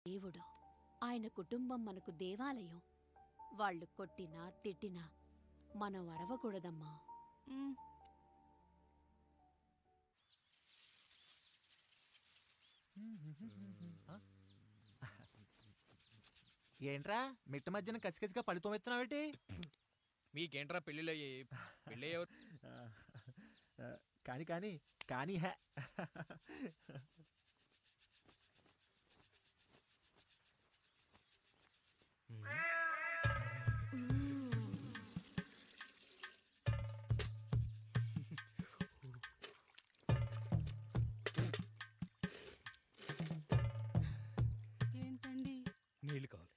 దేవుడు. ఆయన కుటుంబం మనకు దేవాలయం. వాళ్ళు కొట్టినా తిట్టినా మనం అరవకూడదమ్మా. ఏంట్రా మిట్ట మధ్యన కసికసిగా పళ్ళుతో ఎత్తున్నావేటి? మీకేంట్రా పెళ్ళిళ్ళు పెళ్ళి ఎవరు? కానీ కానీ కానీ హే ఏంటండి? నీళ్ళు కావాలి.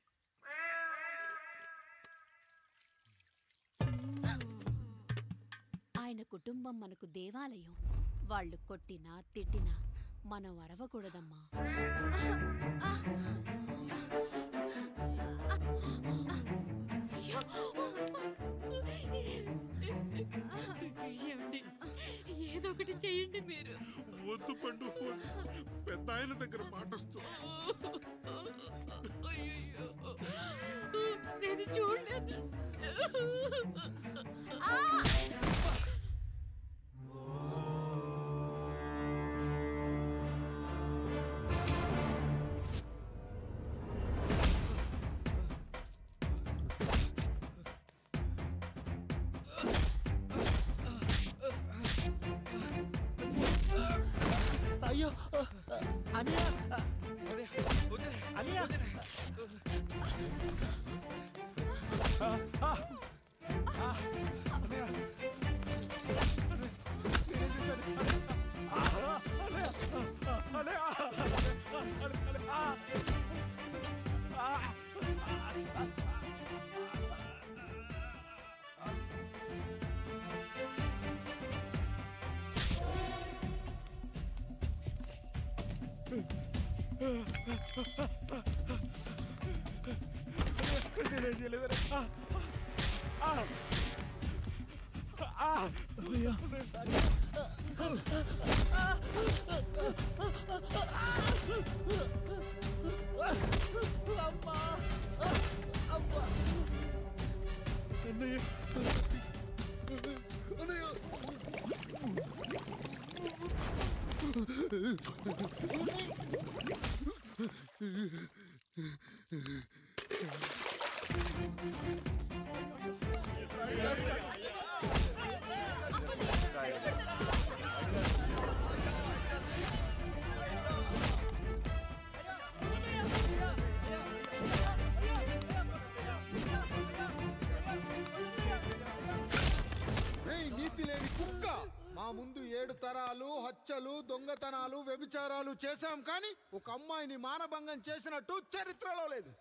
ఆయన కుటుంబం మనకు దేవాలయం. వాళ్ళు కొట్టినా తిట్టినా మనం అరవకూడదమ్మా. ఏదో ఒకటి చెయ్యండి మీరు. వద్దు పండు, పెద్ద ఆయన దగ్గర మాటొస్తుంది. నేను చూడలేదు. అయ్యో అనియా అనియా నీతి లేని కుక్క, మా ముందు 7 తరాలు హత్యలు దొంగతనాలు వ్యభిచారాలు చేశాం, కానీ ఒక అమ్మాయిని మానభంగం చేసినట్టు చరిత్రలో లేదు.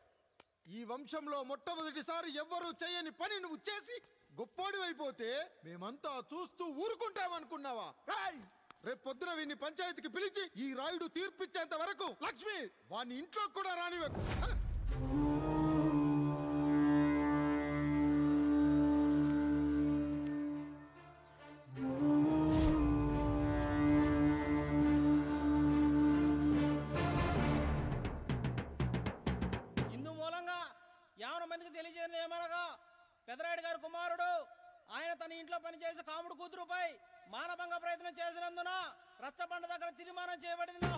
ఈ వంశంలో మొట్టమొదటిసారి ఎవ్వరూ చేయని పని నువ్వు చేసి గొప్పోడివైపోతే మేమంతా చూస్తూ ఊరుకుంటామనుకున్నావా? రేపు పొద్దున వీడిని పంచాయతీకి పిలిచి ఈ రాయుడు తీర్పిచ్చేంత వరకు లక్ష్మి వాడిని ఇంట్లో కూడా రానివ్వకు. మందికి తెలియజేది ఏమనగా, పెదరాయుడు గారి కుమారుడు ఆయన తన ఇంట్లో పనిచేసే కాముడు కూతురుపై మానభంగ ప్రయత్నం చేసినందున రచ్చబండ దగ్గర తీర్మానం చేయబడింది.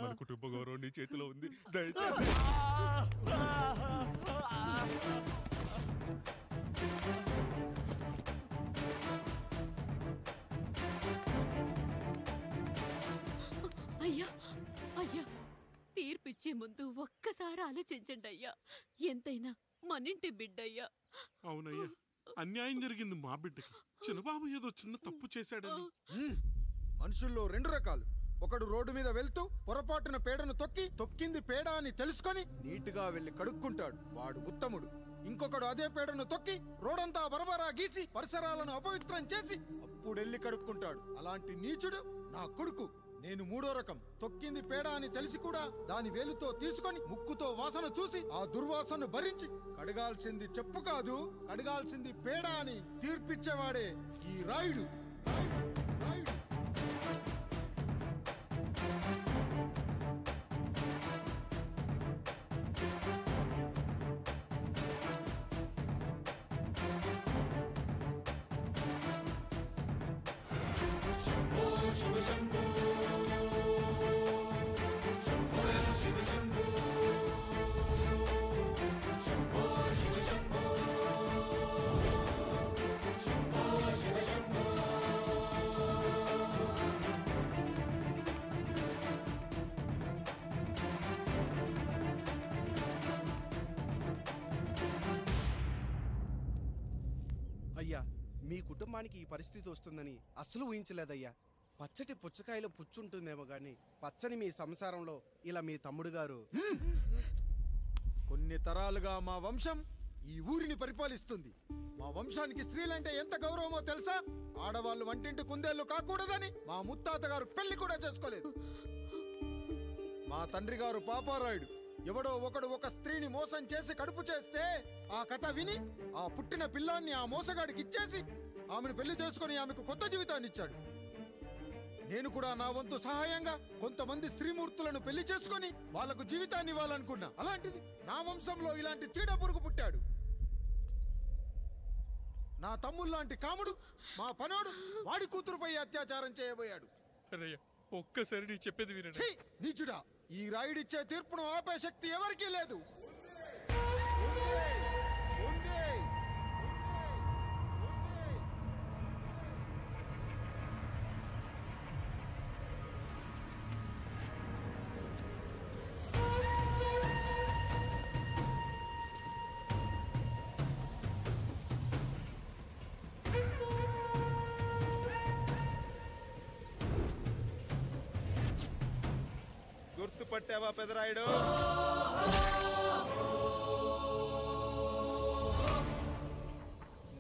మన కుటుంబ గౌరవం నీ చేతిలో ఉంది, దయచేసి. అయ్యా అయ్యా, తీర్పిచ్చే ముందు ఒక్కసారి ఆలోచించండి అయ్యా. ఎంతైనా మనింటి బిడ్డయ్యా. అవునయ్యా, అన్యాయం జరిగింది మా బిడ్డకి. చిన్నబాబు ఏదో చిన్న తప్పు చేశాడని. మనుషుల్లో 2 రకాలు. ఒకడు రోడ్డు మీద వెళ్తూ పొరపాటున పేడను తొక్కింది పేడ అని తెలుసుకొని నీట్గా వెళ్లి కడుక్కుంటాడు, వాడు ఉత్తముడు. ఇంకొకడు అదే పేడను తొక్కి రోడంతా బరబరా గీసి పరిసరాలను అపవిత్రం చేసి అప్పుడెళ్ళి కడుక్కుంటాడు. అలాంటి నీచుడు నా కొడుకు. నేను మూడో రకం. తొక్కింది పేడ అని తెలిసి కూడా దాని వేలుతో తీసుకొని ముక్కుతో వాసన చూసి ఆ దుర్వాసన భరించి కడగాల్సింది చెప్పు కాదు, కడగాల్సింది పేడ అని తీర్పిచ్చేవాడే ఈ రాయుడు. అయ్యా, మీ కుటుంబానికి ఈ పరిస్థితి వస్తుందని అస్సలు ఊహించలేదయ్యా. పచ్చటి పుచ్చకాయలో పుచ్చుంటుందేమో గాని పచ్చని మీ సంసారంలో ఇలా మీ తమ్ముడు గారు కొన్ని తరాలుగా మా వంశం ఈ ఊరిని పరిపాలిస్తుంది. మా వంశానికి స్త్రీలంటే ఎంత గౌరవమో తెలుసా? ఆడవాళ్ళు వంటింటి కుందేళ్లు కాకూడదని మా ముత్తాత గారు పెళ్లి కూడా చేసుకోలేదు. మా తండ్రి గారు పాపారాయుడు ఎవడో ఒకడు ఒక స్త్రీని మోసం చేసి కడుపు చేస్తే ఆ కథ విని ఆ పుట్టిన పిల్లాన్ని ఆ మోసగాడికి ఇచ్చేసి ఆమెను పెళ్లి చేసుకుని ఆమెకు కొత్త జీవితాన్ని ఇచ్చాడు. నేను కూడా నా వంతు సహాయంగా కొంతమంది స్త్రీమూర్తులను పెళ్లి చేసుకుని వాళ్లకు జీవితాన్ని ఇవ్వాలనుకున్నా. అలాంటిది నా వంశంలో ఇలాంటి చీడ పురుగు పుట్టాడు. నా తమ్ముళ్లాంటి కాముడు మా పనోడు వాడి కూతురుపై అత్యాచారం చేయబోయాడు. ఒక్కసారి నీ చెప్పేది వినండి. ఛీ, నీచుడా! ఈ రాయుడిచ్చే తీర్పును ఆపే శక్తి ఎవరికీ లేదు. గుర్తుపట్టావా పెదరాయుడు?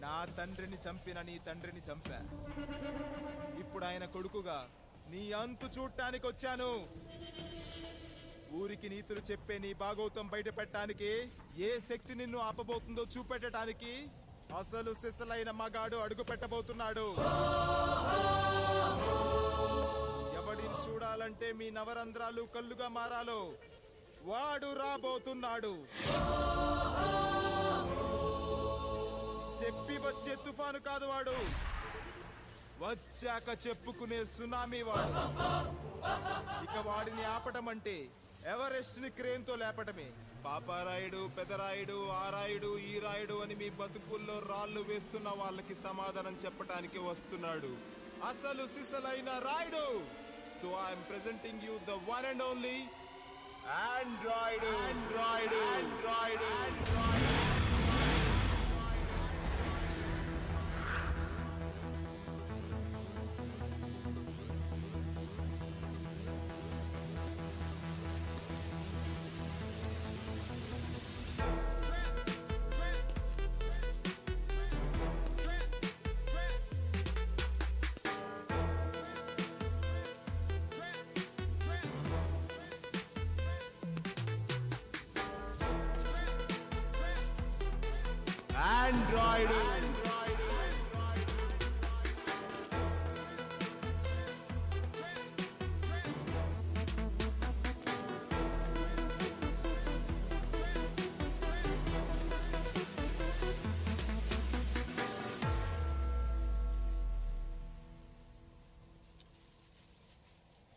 నా తండ్రిని చంపిన నీ తండ్రిని చంపా. ఇప్పుడు ఆయన కొడుకుగా నీ అంతు చూడటానికి వచ్చాను. ఊరికి నీతులు చెప్పే నీ భాగవతం బయట పెట్టడానికి, ఏ శక్తి నిన్ను ఆపబోతుందో చూపెట్టడానికి అసలు సిసలైన మగాడు అడుగు పెట్టబోతున్నాడు. ఎవడిని చూడాలంటే మీ నవరంధ్రాలు కళ్ళుగా మారాలో వాడు రాబోతున్నాడు. చెప్పి వచ్చే తుఫాను కాదు వాడు, వచ్చాక చెప్పుకునే సునామీ వాడు. ఇక వాడిని ఆపటం అంటే ఎవరెస్ట్ ని క్రేన్ తో లేపటమే. పాపారాయుడు, పెదరాయుడు, ఆ రాయుడు, ఈ రాయుడు అని మీ బతుకుల్లో రాళ్లు వేస్తున్న వాళ్ళకి సమాధానం చెప్పటానికి వస్తున్నాడు అసలు సిసలైన Rayudu. So I am presenting you the one and only Android.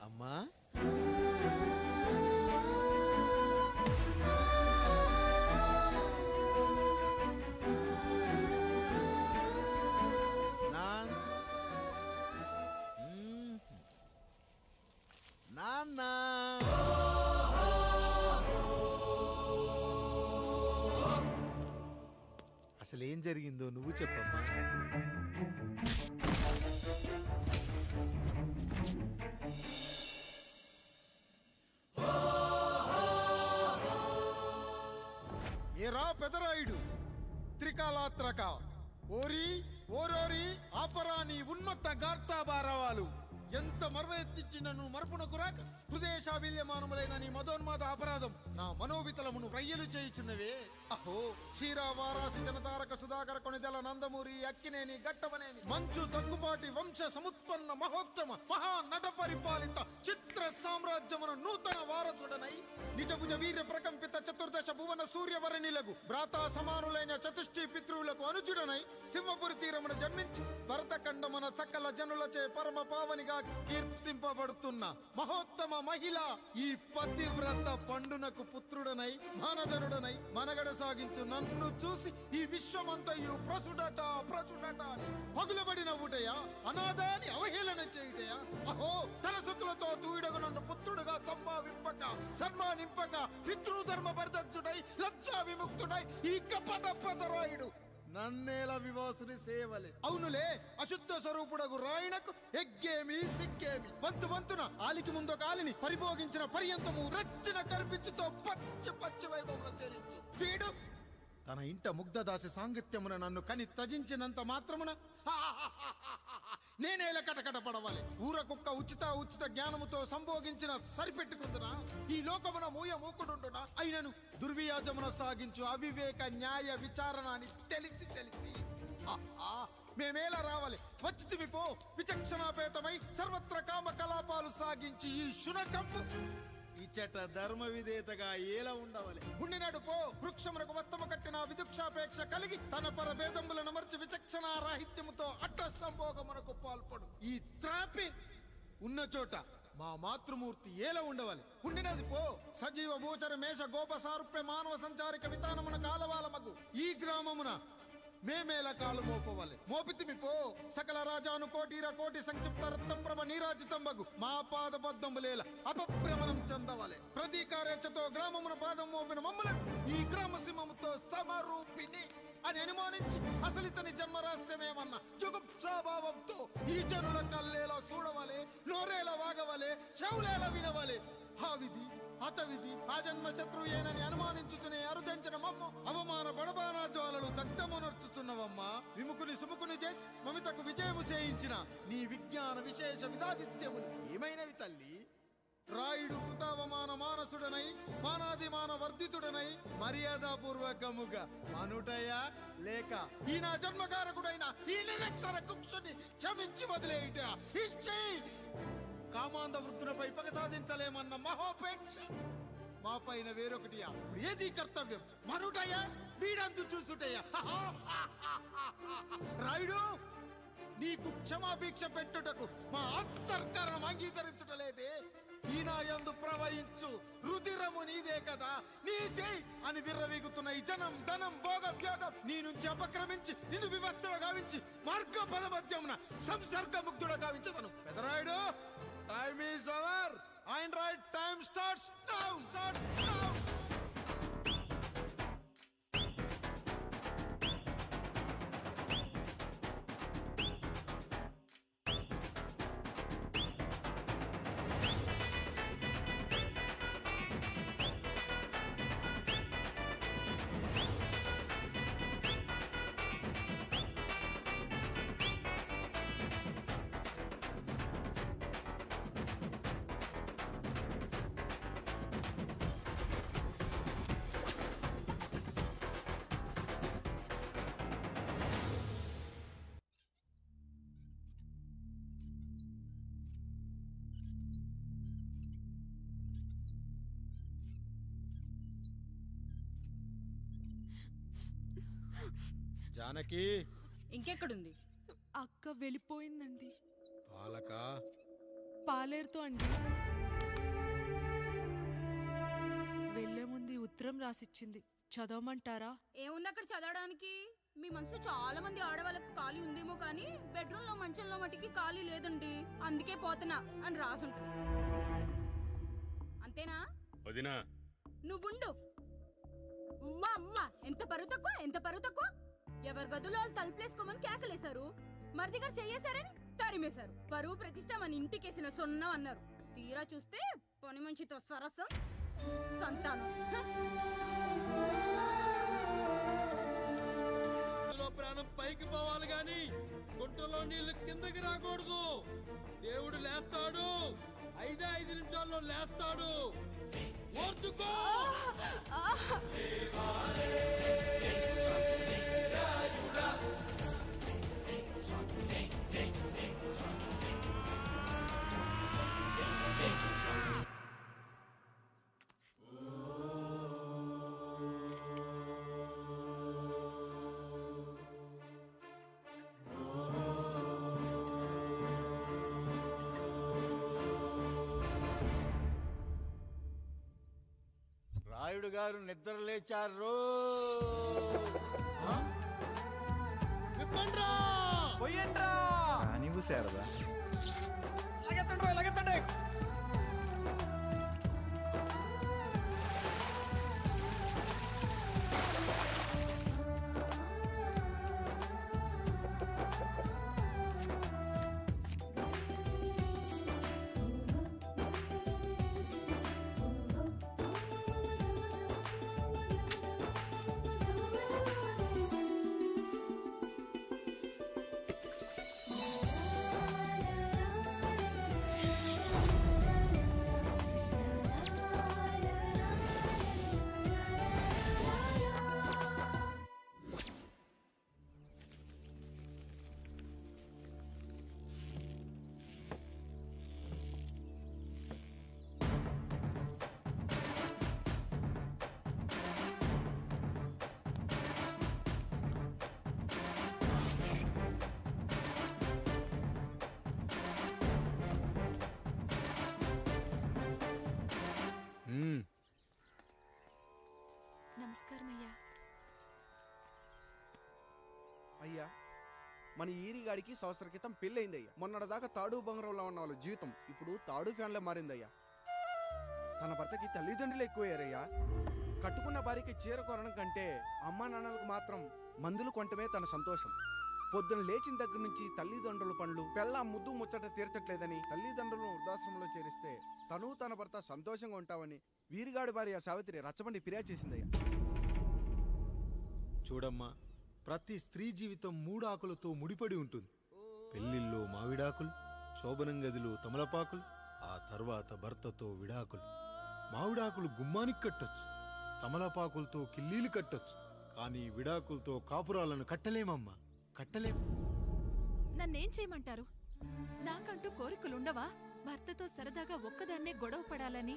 అమ్మా, నాన్న, అసలేం జరిగిందో నువ్వు చెప్పమ్మా. ఏరా పెదరాయుడు, త్రికాలాత్రక, ఓరి ఓరోరి ఆపరా నీ ఉన్మత్త గార్తాబారవాలు. ఎంత మర్వెత్తించి నన్ను మరపునకు రాక హృదయశావిల్యమానములైన నీ మదోన్మాద అపరాధం నా మనోవితలమును రయ్యలు చేయుచున్నవే. అహో క్షీరావారాసి జనతారక సుధాకర కొనిదెల నందమూరి అక్కినేని గట్టవనేని మంచు దగ్గుపాటి వంశ సముత్పన్న మహోత్తమ మహా నట పరిపాలిత చిత్ర సామ్రాజ్యమున నూతన వారసుడనై నిజభుజ వీర్య ప్రకంపిత చతుర్దశ భువన సూర్యవరణిలకు భ్రాతా సమానులైన చతుష్టి పితృవులకు అనుజుడనై సింహపురి తీరమున జన్మించి భరతఖండమున సకల జనులచే పరమ పావనిగా కీర్తింపబడుతున్న మహోత్తమ మహిళ ఈ పతివ్రత పండునకు పుత్రుడనై మానధనుడనై మనగడ సాగించు నన్ను చూసి ఈ విశ్వమంతయు ప్రసుడట ప్రచుడట అని పగులబడిన ఊటయా అనాథాన్ని అవహేళన చేయుటయా. అహో తన సుతులతో తూయిడగు నన్ను పుత్రుడుగా సంభావింపక సన్మానింపక పితృధర్మ పరిదక్షుడై లజ్జా విముక్తుడై ఈ కపట పదరాయుడు నన్నేల వివాసుని సేవలే. అవునులే అశుద్ధ స్వరూపుడగు రాయణకు ఎగ్గేమి సిగ్గేమి వంతు వంతున ఆలికి ముందు కాలిని పరిభోగించిన పర్యంతము రచ్చిన కర్పిచ్చుతో పచ్చి పచ్చి వైభవంలో తేలించు. వీడు తన ఇంట ముగ్ధదాసి సాంగత్యమున నన్ను కని తజించినంత మాత్రమున నేనేల కటకట పడవాలి. ఊర కుక్క ఉచిత జ్ఞానముతో సంభోగించిన సరిపెట్టుకుందునా ఈ లోకమున మూయ మూకుడుండునా అయినను దుర్వ్యాజమున సాగించు అవివేక న్యాయ విచారణ అని తెలిసి మేమేలా రావాలి వచ్చితిమి పో. విచక్షణాపేతమై సర్వత్ర కామ కలాపాలు సాగించి ఈ శునకంపు ఇచ్చట ధర్మ విధేతగా ఏలా ఉండవాలి. ఉండినాడు పో. వృక్షమునకు వస్తము కట్టిన విదుక్షాపేక్ష కలిగి తన పరభేదములను మర్చి విచక్షణ రాహిత్యముతో అట్ట సంభోగమునకు పాల్పడు. ఈ త్రాపి ఉన్న చోట మా మాతృమూర్తి ఏలా ఉండవాలి. ఉండినది పో. సజీవ భూచర మేష గోప సారూప్య మానవ సంచారిక విధానమున కాలవాలమగు ఈ గ్రామమున మేమేలా కాలు మోపవాలి. మోపితిమి పో. సకల రాజాను కోటిర కోటి సంక్షిప్త రత్నప్రభ నీరాజితంబగు మా పాదబద్ధములేల అపభ్రమణం చెందవాలి. ప్రతీకారేచ్ఛతో గ్రామమున పాదం మోపిన మమ్మలను ఈ గ్రామ సింహముతో సమరూపిణి అని అనుమానించి అసలితని జన్మరహస్యమేమన్న జుగుప్సాభావంతో ఈ జనుల కల్లేలా చూడవాలి, నోరేలా వాగవాలి, చెవులేలా వినవాలి. ఆ విధి హతవిధి ఆ జన్మ శత్రువు ఏనని అనుమానించుచునే అరుదించిన మమ్మ అవమాన బడబానా జ్వాలలు దగ్ధమునర్చుచున్నవమ్మ. విముకుని సుముకుని చేసి మమితకు విజయము చేయించిన నీ విజ్ఞాన విశేష విధాదిత్యములు ఏమైనవి తల్లి. రాయుడు కృతావమాన మానసుడనై మానాదిమాన వర్ధితుడనై మర్యాదాపూర్వకముగా మనుటయా లేక ఈ నా జన్మకారకుడైన ఈ నిరక్షర కుక్షుని క్షమించి వదిలేయుట ఇచ్చే. కామాంధ వృద్ధులపై పగ సాధించలేమన్న మహోపేక్ష మా పైన వేరొకటియా. ఇప్పుడు ఏది కర్తవ్యం మనుటయా వీడందు చూసుటయా. రాయుడు నీకు క్షమాభిక్ష పెట్టుటకు మా అంతర్కరణం అంగీకరించుటలేదే. ఈనాయందు ప్రవహించు రుధిరము నీదే కదా, నీదే అని విర్రవీగుతున్న ఈ జనం ధనం భోగభ్యోగం నీ నుంచి అపక్రమించి నిన్ను వివస్థలో గావించి మార్గ పదమధ్యమున సంసర్గముగ్ధుడ గావించదను. Pedarayudu time is over and right time starts now. Janaki ఇంకెక్కడుంది? అక్క వెళ్ళిపోయిందండి. పాలక పాలేరుతో అండి. వెళ్లే ముందు ఉత్తరం రాసిచ్చింది, చదవమంటారా? ఏముంది అక్కడ చదవడానికి? మీ మనసులో చాలా మంది ఆడవాళ్ళకి ఖాళీ ఉందేమో కానీ బెడ్రూమ్ లో మంచంలో మట్టికి ఖాళీ లేదండి, అందుకే పోతున్నా అని రాసుంటది. అంతేనా వదినా? నువ్వుండు. అమ్మ ఎంత పరువు తక్కువ. ఎవరి గదులో వాళ్ళు తలుపులేసుకోమని కేకలేశారు, మరిది గారు చెయ్యేశారని తరిమేశారు. పరువు ప్రతిష్ట మన ఇంటికేసిన సొన్నం అన్నారు. తీరా చూస్తే పని మంచితో సరసం సంతానం. ప్రాణం పైకి పోవాలి గాని గుంటలో నీళ్లు కిందకి రాకూడదు. దేవుడు లేస్తాడు, 5 నిమిషాల్లో లేస్తాడు. ఓర్చుకో. రాయుడు గారు నిద్ర లేచారు. నీవు శారదా నమస్కారం అయ్యా. అయ్యా, మన ఈరిగాడికి సంవత్సర క్రితం పెళ్ళయిందయ్యా. మొన్నటిదాకా తాడు బంగారంలో ఉన్న వాళ్ళ జీవితం ఇప్పుడు తాడు ఫ్యాన్లో మారిందయ్యా. తన భర్తకి తల్లిదండ్రులు ఎక్కువయ్యారయ్యా. కట్టుకున్న భార్యకి చీర కొనడం కంటే అమ్మా నాన్నలకు మాత్రం మందులు కొనటమే తన సంతోషం. పొద్దున లేచిన దగ్గర నుంచి తల్లిదండ్రుల పనులు పెళ్ళ ముద్దు ముచ్చట తీర్చట్లేదని తల్లిదండ్రులను వృద్ధాశ్రమంలో చేరిస్తే తను తన భర్త సంతోషంగా ఉంటామని వీరిగాడి భార్య సావిత్రి రచ్చబండి ఫిర్యాదు చేసిందయ్యా. చూడమ్మా, ప్రతి స్త్రీ జీవితం 3 ఆకులతో ముడిపడి ఉంటుంది. పెళ్లిల్లో మావిడాకులు, శోభనం గదిలో తమలపాకులు, ఆ తర్వాత భర్తతో విడాకులు. మావిడాకులు గుమ్మానికి కట్టొచ్చు, తమలపాకులతో కిల్లీలు కట్టొచ్చు, కానీ విడాకులతో కాపురాలను కట్టలేమమ్మా, కట్టలేం. నన్నేం చేయమంటారు? నాకంటూ కోరికలుండవా? భర్తతో సరదాగా ఒక్కదాన్నే గొడవ పడాలని,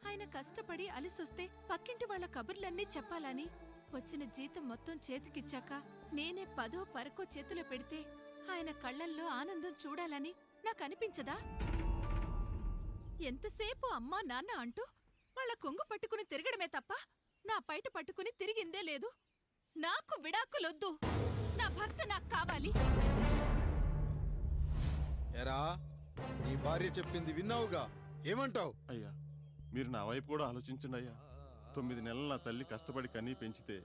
ఆయన కష్టపడి అలిసొస్తే పక్కింటి వాళ్ళ కబుర్లన్నీ చెప్పాలని, వచ్చిన జీతం మొత్తం చేతికిచ్చాక నేనే 10వ 12వ చేతిలో పెడితే ఆయన కళ్ళల్లో ఆనందం చూడాలని నాకనిపించదా? ఎంతసేపు అమ్మా నాన్న అంటూ వాళ్ళ కొంగు పట్టుకుని తిరగడమే తప్ప నా పైట పట్టుకుని తిరిగిందే లేదు. నాకు విడాకులొద్దు, నా భర్త నాకు కావాలి. ఎరా, నీ భార్య చెప్పింది విన్నావుగా, ఏమంటావు? అయ్యా, మీరు నా వైపు కూడా ఆలోచించండి అయ్యా. 9 నెలలు నా తల్లి కష్టపడి కనీ పెంచితే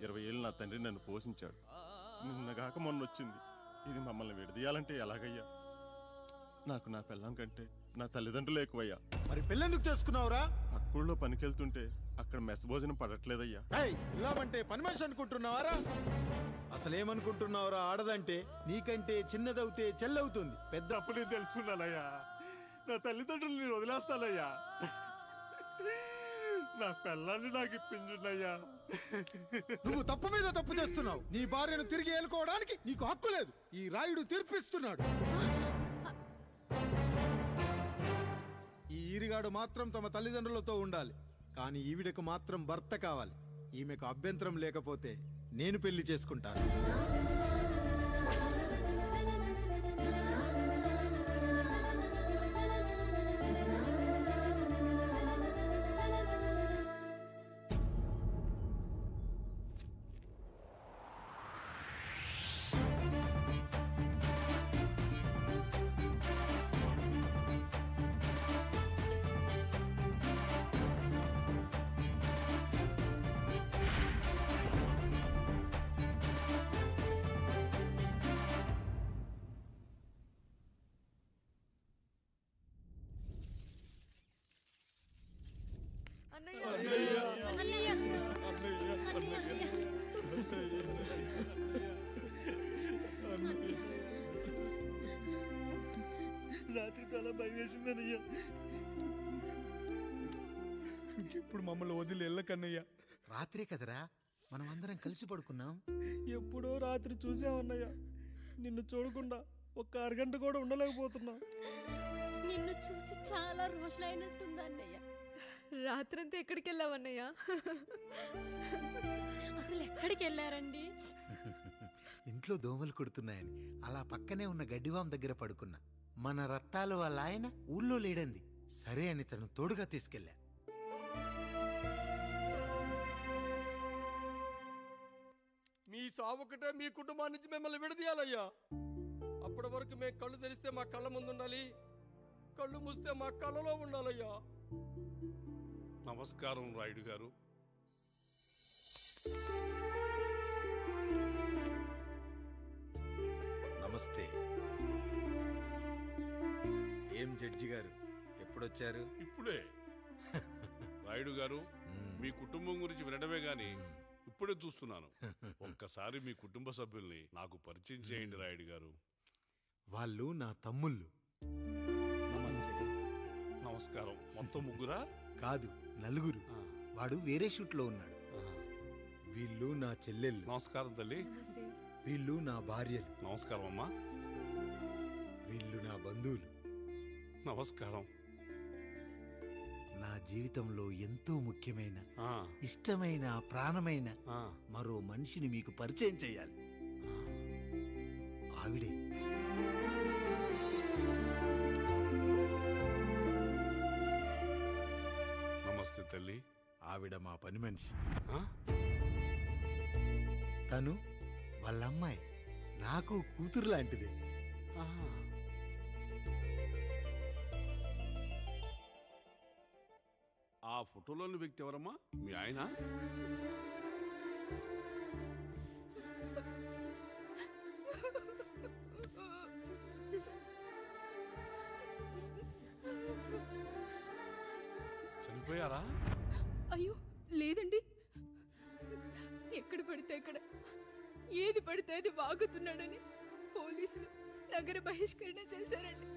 20 ఏళ్ళు నా తండ్రి నన్ను పోషించాడు. నిన్నగాక మొన్నొచ్చింది. ఇది మమ్మల్ని విడదీయాలంటే ఎలాగయ్యా? నాకు నా పెళ్ళం కంటే నా తల్లిదండ్రులు ఎక్కువయ్యా. మరి పెళ్ళెందుకు చేసుకున్నావురా? పక్కూళ్ళో పనికెళ్తుంటే అక్కడ మెస్ భోజనం పడట్లేదయ్యా. వెళ్ళామంటే పని మనిషి అనుకుంటున్నావారా? అసలేమనుకుంటున్నావురా? ఆడదంటే నీకంటే చిన్నదవుతే చెల్లవుతుంది. పెద్ద అప్పుడు నేను తెలుసుకున్నానయ్యా. నా తల్లిదండ్రులు నేను వదిలేస్తానయ్యా. నా పెళ్ళాన్ని నాకు ఇప్పించున్నాయ్యా. నువ్వు తప్పు మీద తప్పు చేస్తున్నావు. నీ భార్యను తిరిగి ఏలుకోవడానికి నీకు హక్కు లేదు. ఈ రాయుడు తీర్పిస్తున్నాడు. ఈ ఈరిగాడు మాత్రం తమ తల్లిదండ్రులతో ఉండాలి, కానీ ఈవిడకు మాత్రం భర్త కావాలి. ఈమెకు అభ్యంతరం లేకపోతే నేను పెళ్లి చేసుకుంటాను. చాలా భయం వేసిందనయ్యా. ఇప్పుడు మమ్మల్ని వదిలి వెళ్ళకన్నయ్యా. రాత్రే కదరా మనం అందరం కలిసి పడుకున్నాం. ఎప్పుడో రాత్రి చూసామన్నయ్యా. నిన్ను చూడకుండా ఒక్క అరగంట కూడా ఉండలేకపోతున్నా. నిన్ను చూసి చాలా రోజులైనట్టుంది అన్నయ్య. రాత్రంతా ఎక్కడికి వెళ్ళావన్నయ్య? అసలు ఎక్కడికి వెళ్ళారండి? ఇంట్లో దోమలు కుడుతున్నాయని అలా పక్కనే ఉన్న గడ్డివాం దగ్గర పడుకున్నా. మన రత్తాలు వాళ్ళ ఆయన ఊళ్ళో లేడంది. సరే అని తను తోడుగా తీసుకెళ్ళా. మీ సావుకటే మీ కుటుంబాన్ని నుంచి మిమ్మల్ని విడదీయాలయ్యా. అప్పటి వరకు మేము కళ్ళు తెరిస్తే మా కళ్ళ ముందు ఉండాలి, కళ్ళు మూస్తే మా కళ్ళలో ఉండాలయ్యా. నమస్కారం రాయుడు గారు. నమస్తే. ఏం జడ్జి గారు ఎప్పుడొచ్చారు? ఇప్పుడే. రాయుడు గారు, మీ కుటుంబం గురించి వినడమే గాని ఇప్పుడే చూస్తున్నాను. ఒక్కసారి మీ కుటుంబ సభ్యుల్ని నాకు పరిచయం చేయండి రాయుడు గారు. వాళ్ళు నా తమ్ముళ్ళు. నమస్కారం. మొత్తం ముగ్గురా? కాదు, నలుగురు. వాడు వేరే షూట్లో ఉన్నాడు. వీళ్ళు నా చెల్లెళ్ళు. నమస్కారం తల్లి. వీళ్ళు నా భార్యలు. నమస్కారం అమ్మా. వీళ్ళు నా బంధువులు. నమస్కారం. నా జీవితంలో ఎంతో ముఖ్యమైన, ఇష్టమైన, ప్రాణమైన మరో మనిషిని మీకు పరిచయం చేయాలి. ఆవిడే నమస్తే తల్లి. ఆవిడ మా పని మనిషి. తను వాళ్ళ అమ్మాయి. నాకు కూతురు లాంటిదే. ఆ ఫోటోలోని వ్యక్తి ఎవరమ్మా? మీ ఆయన? చనిపోయారా? అయ్యో లేదండి. ఎక్కడ పడితే అక్కడ, ఏది పడితే అది వాగుతున్నాడని పోలీసులు నగర బహిష్కరణ చేశారండి.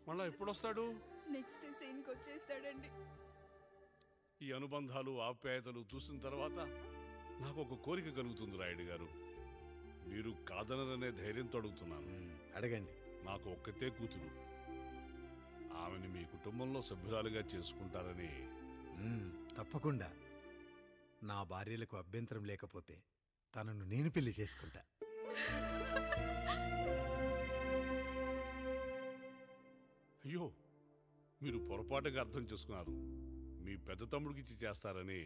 మళ్ళా ఎప్పుడొస్తాడు? నెక్స్ట్ సీన్కి వచ్చేస్తాడండి. ఈ అనుబంధాలు, ఆప్యాయతలు చూసిన తర్వాత నాకు ఒక కోరిక కలుగుతుంది రాయుడు గారు. మీరు కాదనరనే ధైర్యంతో అడుగుతున్నాను. అడగండి. నాకు ఒక్కతే కూతురు. ఆమెను మీ కుటుంబంలో సభ్యురాలుగా చేసుకుంటారని. తప్పకుండా. నా భార్యలకు అభ్యంతరం లేకపోతే తనను నేను పెళ్లి చేసుకుంటా. అయ్యో, మీరు పొరపాటుగా అర్థం చేసుకున్నారు. మీ పెద్ద తమ్ముడికి ఇచ్చి చేస్తారని.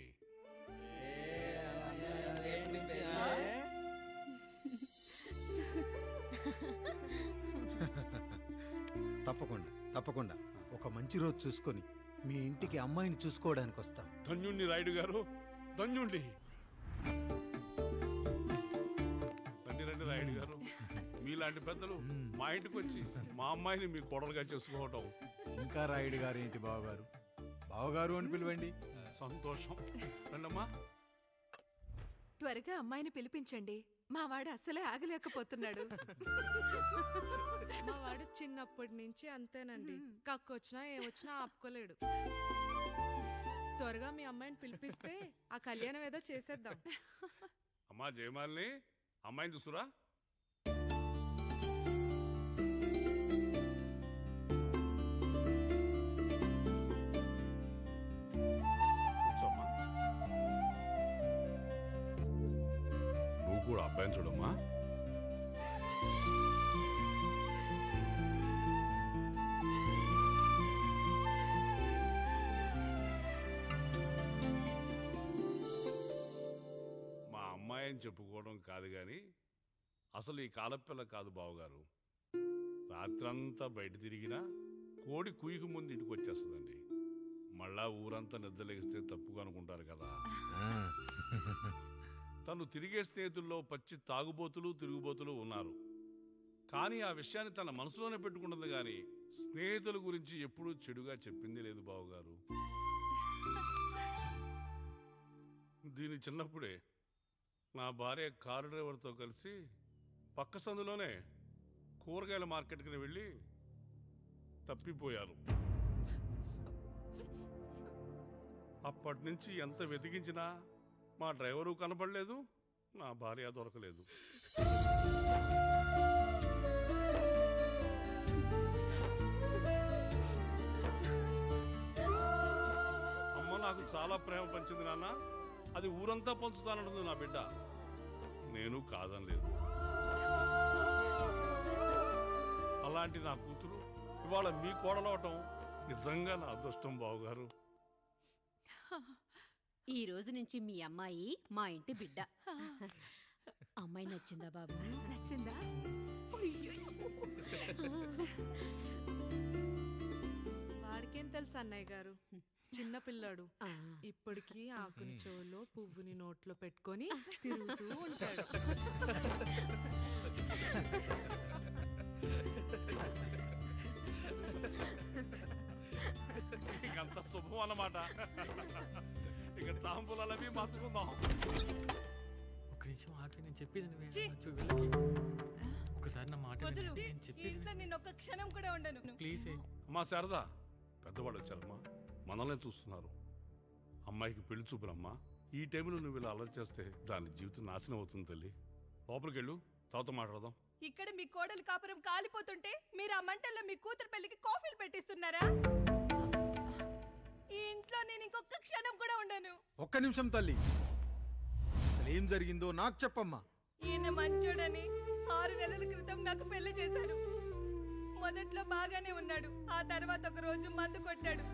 తప్పకుండా తప్పకుండా ఒక మంచి రోజు చూసుకొని మీ ఇంటికి అమ్మాయిని చూసుకోవడానికి వస్తాం. ధన్యుణ్ణి రాయుడు గారు, ధన్యుణ్ణి. రండి రండి రాయుడు గారు. మీలాంటి పెద్దలు మా ఇంటికి వచ్చి మా అమ్మాయిని మీ కోడలుగా చేసుకోవటం. ఇంకా రాయుడు గారు ఏంటి బావగారు? బావగారు అని పిలవండి. సంతోషం. రండమ్మా. త్వరగా అమ్మాయిని పిలిపించండి. మా వాడు అసలే ఆగలేకపోతున్నాడు. మా వాడు చిన్నప్పటి నుంచి అంతేనండి. కక్కొచ్చినా ఏమొచ్చినా ఆపుకోలేడు. త్వరగా మీ అమ్మాయిని పిలిపిస్తే ఆ కళ్యాణం ఏదో చేసేద్దాం. అమ్మా జయమాలిని, అమ్మాయిని చూసురా. కూర్చోమ్మా. నువ్వు కూడా అబ్బాయిని చూడమ్మా. మా అమ్మాయి అని చెప్పుకోవడం కాదు కానీ అసలు ఈ కాలపిల్ల కాదు బావగారు. రాత్రంతా బయట తిరిగినా కోడి కుయ్యకు ముందు ఇంటికి వచ్చేస్తుందండి. మళ్ళా ఊరంతా నిద్రలేగిస్తే తప్పుగా అనుకుంటారు కదా. తను తిరిగే స్నేహితుల్లో పచ్చి తాగుబోతులు, తిరుగుబోతులు ఉన్నారు. కానీ ఆ విషయాన్ని తన మనసులోనే పెట్టుకుంటుంది కానీ స్నేహితుల గురించి ఎప్పుడూ చెడుగా చెప్పింది లేదు బావగారు. దీని చిన్నప్పుడే నా భార్య కారు డ్రైవర్తో కలిసి పక్క సందులోనే కూరగాయల మార్కెట్కి వెళ్ళి తప్పిపోయారు. అప్పటి నుంచి ఎంత వెతికించినా మా డ్రైవరు కనపడలేదు, నా భార్య దొరకలేదు. అమ్మ నాకు చాలా ప్రేమ పంచింది నాన్న, అది ఊరంతా పంచుతానంటుంది నా బిడ్డ. నేను కాదనలేదు. అలాంటి నా కూతురు ఇవాళ మీ కోడలవటం నిజంగా నా అదృష్టం బావగారు. ఈ రోజు నుంచి మీ అమ్మాయి మా ఇంటి బిడ్డ. అమ్మాయి నచ్చిందా బాబు? నచ్చిందా? వాడికేం తెలుసు అన్నయ్య గారు, చిన్న పిల్లాడు. ఇప్పటికీ ఆకుని చెవులో పువ్వుని నోట్లో పెట్టుకొని తిరుగుతూ ఉంటాడు. ఇంకంత శుభం అన్నమాట. ఇక తాంబూలవి మార్చుకుందాం. ఒక నిమిషం ఆగి, నేను చెప్పేది ఛీ! ఒకసారి నా మాట విను. వదులు. నేను చెప్పేది ఇంట్లో నేను ఒక్క క్షణం కూడా ఉండను. ప్లీజ్. అమ్మా శారదా, పెద్దవాళ్ళు వచ్చారమ్మా, మనల్ని చూస్తున్నారు. అమ్మాయికి పెళ్లి చూపురమ్మా. ఈ టైంలో నువ్వు ఇలా అలర్ట్ చేస్తే దాని జీవితం నాశనం అవుతుంది తల్లి. లోపలికెళ్ళు, తాతో మాట్లాడదాం. ఇక్కడ మీ కోడలు కాపురం కాలిపోతుంటే మీరు ఆ మంటల్లో మీ కూతురు పెళ్లికి కాఫీలు పెట్టిస్తున్నారా? ఈ ఇంట్లో నేను ఇంకొక క్షణం కూడా ఉండను. ఒక్క నిమిషం తల్లి, అసలు ఏం జరిగిందో నాకు చెప్పమ్మా. ఈయన మంచోడని 6 నెలల క్రితం నాకు పెళ్లి చేశారు. మొదట్లో బాగానే ఉన్నాడు, ఆ తర్వాత ఒక రోజు మందు కొట్టాడు.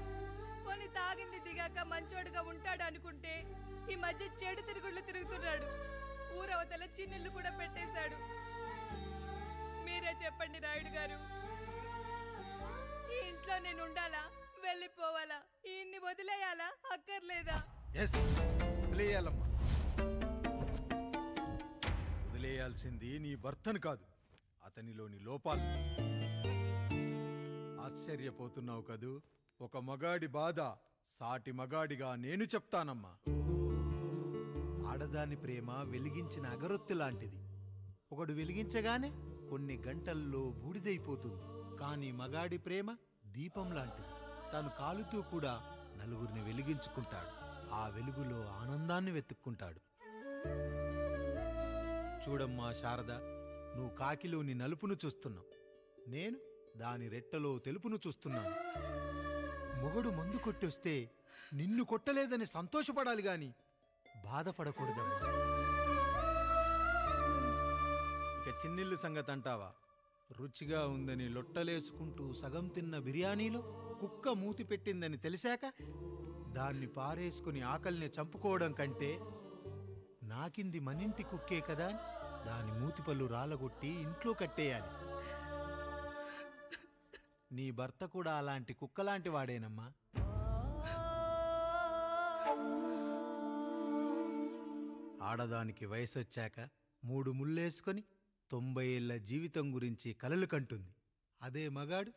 కొన్ని తాగింది దిగాక మంచోడుగా ఉంటాడు అనుకుంటే ఈ మధ్య చెడు తిరుగుళ్ళు తిరుగుతున్నాడు. ఊరవతల చిన్నుళ్ళు కూడా పెట్టేశాడు. మీరే చెప్పండి రాయుడు గారు, ఈ ఇంట్లో నేను ఉండాలా, వెళ్ళిపోవాలా, ఈయన్ని వదిలేయాలా, అక్కర్లేదా? వదిలేయాలమ్మా. వదిలేయాల్సింది నీ భర్తను కాదు, అతనిలోని లోపాలు. ఆశ్చర్యపోతున్నావు కదూ? ఒక మగాడి బాధ సాటి మగాడిగా నేను చెప్తానమ్మా. ఆడదాని ప్రేమ వెలిగించిన అగరొత్తి లాంటిది. ఒకడు వెలిగించగానే కొన్ని గంటల్లో బూడిదైపోతుంది. కానీ మగాడి ప్రేమ దీపం లాంటిది. తను కాలుతూ కూడా నలుగురిని వెలిగించుకుంటాడు. ఆ వెలుగులో ఆనందాన్ని వెతుక్కుంటాడు. చూడమ్మా శారద, నువ్వు కాకిలోని నలుపును చూస్తున్నావు, నేను దాని రెట్టలో తెలుపును చూస్తున్నాను. మొగడు మందు కొట్టొస్తే నిన్ను కొట్టలేదని సంతోషపడాలి గాని బాధపడకూడదమ్మా. ఇక చిన్నిల్లు సంగతి అంటావా? రుచిగా ఉందని లొట్టలేసుకుంటూ సగం తిన్న బిర్యానీలో కుక్క మూతి పెట్టిందని తెలిసాక దాన్ని పారేసుకుని ఆకలిని చంపుకోవడం కంటే నాకింది మనింటి కుక్కే కదా దాని మూతిపళ్ళు రాలగొట్టి ఇంట్లో కట్టేయాలి. నీ భర్త కూడా అలాంటి కుక్కలాంటి వాడేనమ్మా. ఆడదానికి వయసొచ్చాక 3 ముళ్ళేసుకొని 90 ఏళ్ల జీవితం గురించి కలలు కంటుంది. అదే మగాడు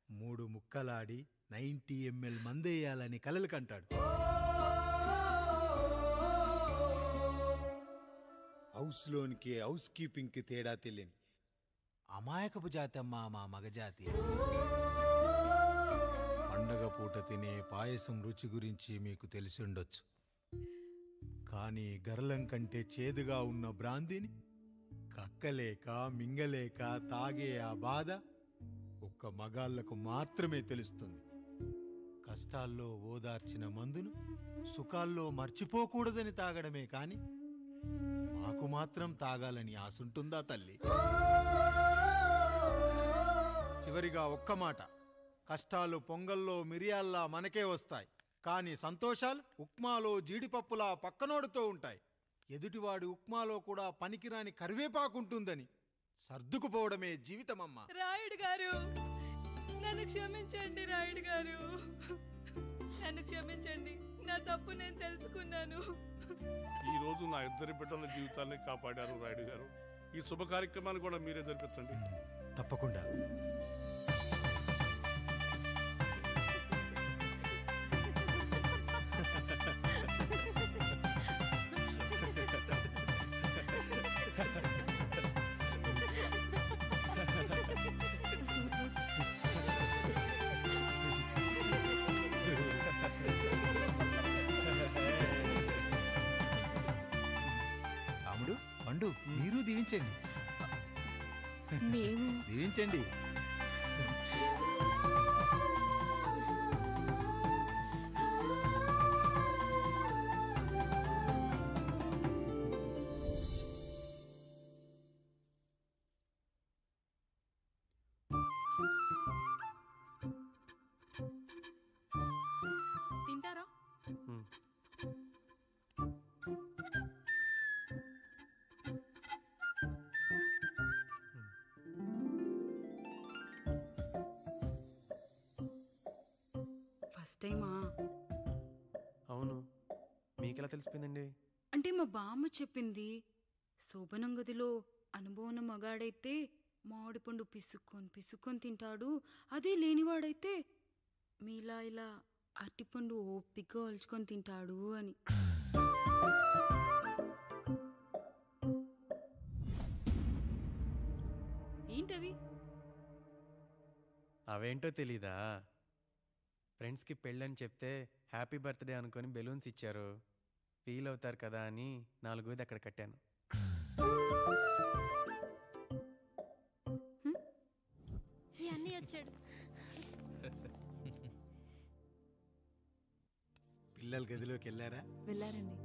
3 ముక్కలాడి 90 ml మందేయాలని కలలు కంటాడు. హౌస్లోనికి హౌస్ కీపింగ్కి తేడా తెలియని అమాయకపు జాతమ్మా మా మగజాతి. పండగ పూట తినే పాయసం రుచి గురించి మీకు తెలిసి ఉండొచ్చు. కానీ గర్లం కంటే చేదుగా ఉన్న బ్రాందీని కక్కలేక మింగలేక తాగే ఆ బాధ ఒక్క మగాళ్లకు మాత్రమే తెలుస్తుంది. కష్టాల్లో ఓదార్చిన మందును సుఖాల్లో మర్చిపోకూడదని తాగడమే కాని మాకు మాత్రం తాగాలని ఆశుంటుందా తల్లి? చివరిగా ఒక్క మాట, కష్టాలు పొంగల్లో మిరియాల్లా మనకే వస్తాయి, కానీ సంతోషాలు ఉప్మాలో జీడిపప్పులా పక్కనోడుతో ఉంటాయి. ఎదుటివాడి ఉప్మాలో కూడా పనికిరాని కరివేపాకుంటుందని సర్దుకుపోవడమే జీవితమమ్మా. రాయుడు గారు, నన్ను క్షమించండి. రాయుడు గారు, నన్ను క్షమించండి. నా తప్పు నేను తెలుసుకున్నాను. ఈ రోజు నా 2 బిడ్డల జీవితాన్ని కాపాడారు రాయుడు గారు. ఈ శుభ కార్యక్రమాన్ని కూడా మీరే జరిపించండి. తప్పకుండా. మీరు దీవించండి. మేము దీవించండి. తింటారా? ఫస్ట్ టైమా? అవును, మీకెలా తెలిసిపోయిందండి? అంటే మా బామ్మ చెప్పింది. శోభనం గదిలో అనుభవం మగాడైతే మామిడిపండు పిసుక్కొని తింటాడు, అదే లేనివాడైతే మీలా ఇలా అరటిపండు ఓపిగ్గా ఒలుచుకొని తింటాడు అని. ఏంటవి? అవేంటో తెలీదా? ఫ్రెండ్స్కి పెళ్ళని చెప్తే హ్యాపీ బర్త్డే అనుకొని బెలూన్స్ ఇచ్చారు, ఫీల్ అవుతారు కదా అని 4 అక్కడ కట్టాను. ఈ అన్నయ్య వచ్చాడు. పిల్లల గదిలోకి వెళ్ళారా? వెళ్ళారండి.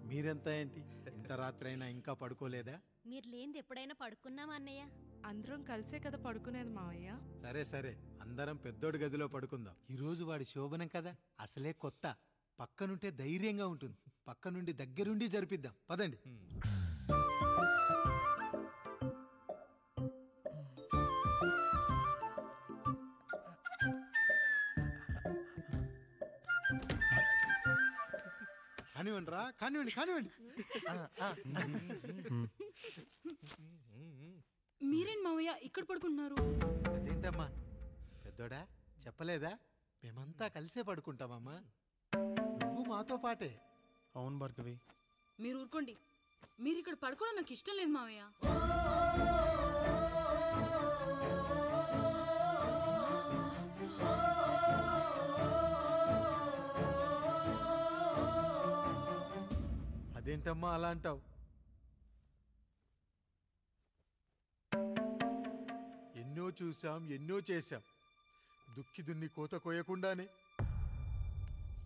మీరెంత ఏంటి ఇంత రాత్రి అయినా ఇంకా పడుకోలేదా? మీరు లేనిది ఎప్పుడైనా పడుకున్నామా అన్నయ్య? అందరం కలిసే కదా పడుకునేది మావయ్య. సరే సరే, అందరం పెద్దోడి గదిలో పడుకుందాం. ఈరోజు వాడి శోభనం కదా, అసలే కొత్త. పక్కనుంటే ధైర్యంగా ఉంటుంది. పక్క నుండి దగ్గరుండి జరిపిద్దాం. పదండి. కానివ్వండి రా, కానివ్వండి కానివ్వండి. మీరేంటి మావయ్య ఇక్కడ పడుకుంటున్నారు? అదేంటమ్మా పెద్దోడా, చెప్పలేదా? మేమంతా కలిసే పడుకుంటామమ్మా. నువ్వు మాతో పాటే. అవును భార్గవి. మీరు ఊరుకోండి. మీరు ఇక్కడ పడుకోవడం నాకు ఇష్టం లేదు మావయ్య. అదేంటమ్మా అలా అంటావు? ఎన్నో చూశాం, ఎన్నో చేశాం. దుక్కి దున్ని కోత కోయకుండానే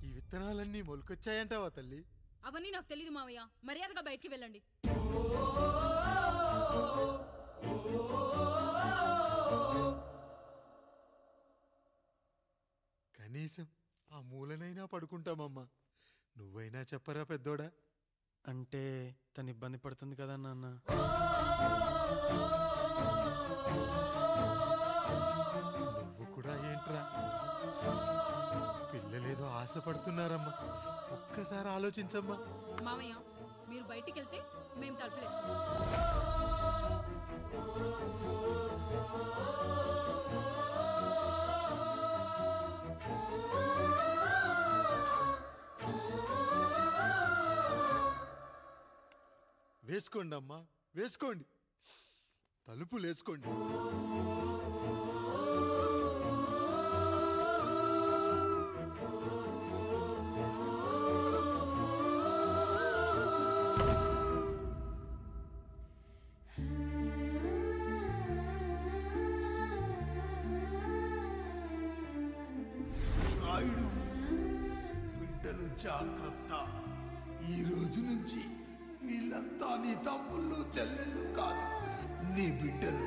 ఈ విత్తనాలన్నీ మొలకొచ్చాయంటావా తల్లి? అవన్నీ నాకు తెలియదు మావయ్య. మర్యాదగా బయటికి వెళ్ళండి. కనీసం ఆ మూలనైనా పడుకుంటామమ్మా. నువ్వైనా చెప్పరా పెద్దోడా? అంటే తను ఇబ్బంది పడుతుంది కదా నాన్న. నువ్వు కూడా ఏంట్రా? పిల్లలేదో ఆశపడుతున్నారమ్మా. ఒక్కసారి ఆలోచించమ్మా. మావయ్య మీరు బయటికి వెళ్తే మేము తలుపులేస్తాం. వేసుకోండి అమ్మా, వేసుకోండి. తలుపులు వేసుకోండి. రాయుడు, బిడ్డలు జాగ్రత్త. ఈ రోజు నుంచి వీళ్ళంతా నీ తమ్ముళ్ళు చెల్లెళ్ళు కాదు, నీ బిడ్డలు.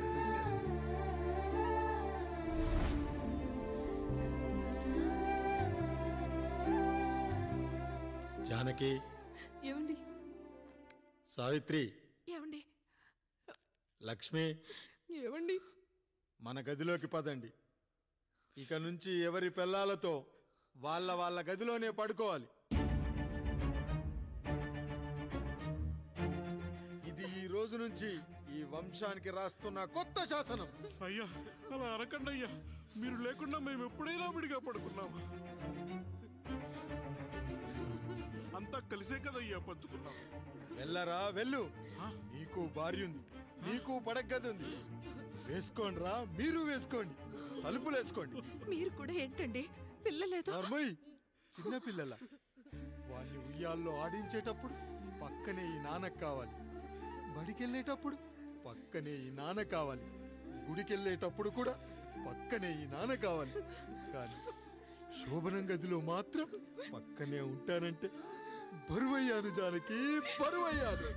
జానకి, ఏమండి? సావిత్రి, ఏమండి? లక్ష్మి, ఏమండి? మన గదిలోకి పదండి. ఇక నుంచి ఎవరి పిల్లలతో వాళ్ళ గదిలోనే పడుకోవాలి. ఇది ఈ రోజు నుంచి ఈ వంశానికి రాస్తున్న కొత్త శాసనం. అయ్యా అలా అరకండి అయ్యా. మీరు లేకుండా మేము ఎప్పుడైనా విడిగా పడుకున్నాం. అంతా కలిసే కదయ్యా పంచుకున్నాం. వెళ్ళరా వెళ్ళు. నీకు భార్య ఉంది, నీకు పడగది ఉంది. వేసుకోండి రా, మీరు వేసుకోండి. తలుపులు వేసుకోండి. మీరు కూడా ఏంటండి పిల్లలేదు? చిన్న పిల్లల వాడిని ఉయ్యాల్లో ఆడించేటప్పుడు పక్కనే ఈ నాన్నకు కావాలి. బడికెళ్ళేటప్పుడు పక్కనే ఈ నాన్న కావాలి. గుడికెళ్ళేటప్పుడు కూడా పక్కనే ఈ నాన్న కావాలి. కానీ శోభనం గదిలో మాత్రం పక్కనే ఉంటానంటే బరువయ్యాను జానకి, బరువయ్యాను.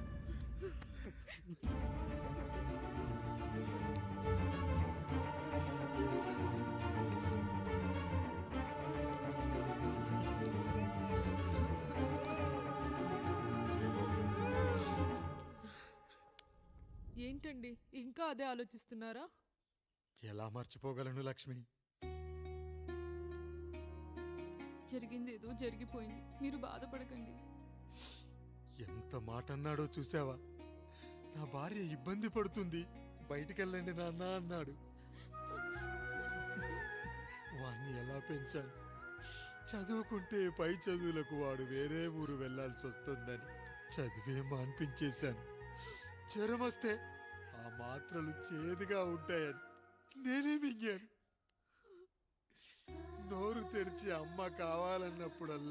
ఏంటండి ఇంకా అదే ఆలోచిస్తున్నారా? ఎలా మర్చిపోగలను లక్ష్మి? జరిగిందేదో జరిగిపోయింది, మీరు బాధపడకండి. ఎంత మాట అన్నాడో చూసావా? నా భార్య ఇబ్బంది పడుతుంది, బయటికెళ్ళండి నాన్న అన్నాడు. వాణ్ణి ఎలా పెంచాను? చదువుకుంటే పై చదువులకు వాడు వేరే ఊరు వెళ్లాల్సి వస్తుందని చదివే మాన్పించేశాను. జ్వరం వస్తే ఆ మాత్రలు చేదుగా ఉంటాయని నేనే మింగాను. నోరు తెరిచి అమ్మ కావాలన్నప్పుడల్లా